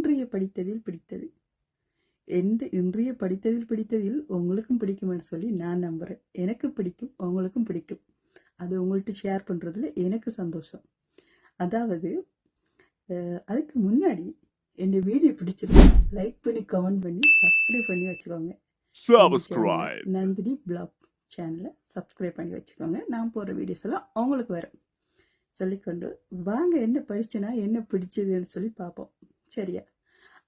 இன்றைய படித்ததில் பிடித்தது. இன்றைய படித்ததில் பிடித்ததில் உங்களுக்கும் பிடிக்கும்னு சொல்லி நான் நம்புகிறேன். எனக்கு பிடிக்கும், உங்களுக்கும் பிடிக்கும். அது உங்கள்கிட்ட ஷேர் பண்ணுறதுல எனக்கு சந்தோஷம். அதாவது அதுக்கு முன்னாடி என் வீடியோ பிடிச்சிருக்கு லைக் பண்ணி கமெண்ட் பண்ணி சப்ஸ்கிரைப் பண்ணி வச்சுக்கோங்க. நந்தினி பிளாக் சேனலை சப்ஸ்கிரைப் பண்ணி வச்சுக்கோங்க. நான் போடுற வீடியோஸ் எல்லாம் அவங்களுக்கு வரும். சொல்லிக்கொண்டு வாங்க என்ன படிச்சனா என்ன பிடிச்சதுன்னு சொல்லி பார்ப்போம். சரியா?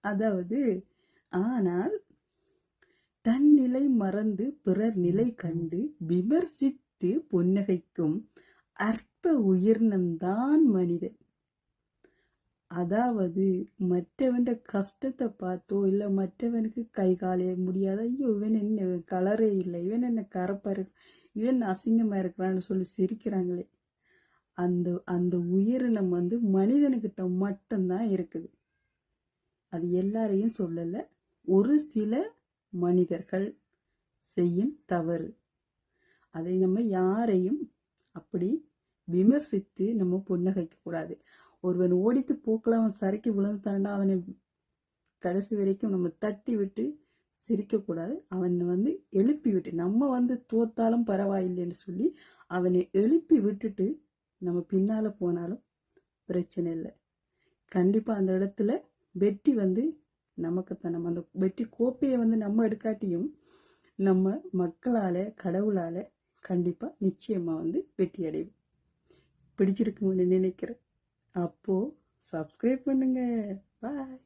அதாவது, ஆனால் தன் நிலை மறந்து பிறர் நிலை கண்டு விமர்சித்து புன்னகைக்கும் அற்ப உயிரினம்தான் மனிதன். அதாவது மற்றவன் கஷ்டத்தை பார்த்தோ இல்லை மற்றவனுக்கு கை காலே முடியாத, ஐயோ இவன் என்ன கலரே இல்லை, இவன் என்ன கரப்பா இருக்கு, இவன் அசிங்கமா இருக்கிறான்னு சொல்லி சிரிக்கிறாங்களே, அந்த உயிரினம் மனிதனுக்கிட்ட மட்டும்தான் இருக்குது. அது எல்லாரையும் சொல்லலை, ஒரு சில மனிதர்கள் செய்யும் தவறு. அதை நம்ம யாரையும் அப்படி விமர்சித்து நம்ம புன்னகைக்க கூடாது. ஒருவன் ஓடித்து போக்கில் அவன் சறுக்கி விழுந்துட்டான்டா, அவனை கடைசி வரைக்கும் நம்ம தட்டி விட்டு சிரிக்கக்கூடாது. அவனை எழுப்பி விட்டு, நம்ம தோத்தாலும் பரவாயில்லைன்னு சொல்லி அவனை எழுப்பி விட்டுட்டு நம்ம பின்னால போனாலும் பிரச்சனை இல்லை. கண்டிப்பா அந்த இடத்துல வெற்றி நமக்குத்தான். நம்ம அந்த வெற்றி கோப்பையை நம்ம எடுக்காட்டியும் நம்ம மக்களால, கடவுளால கண்டிப்பா நிச்சயமா வெற்றி அடைவோம். பிடிச்சிருக்குன்னு நினைக்கிறேன். அப்போ சப்ஸ்கிரைப் பண்ணுங்க. பாய்.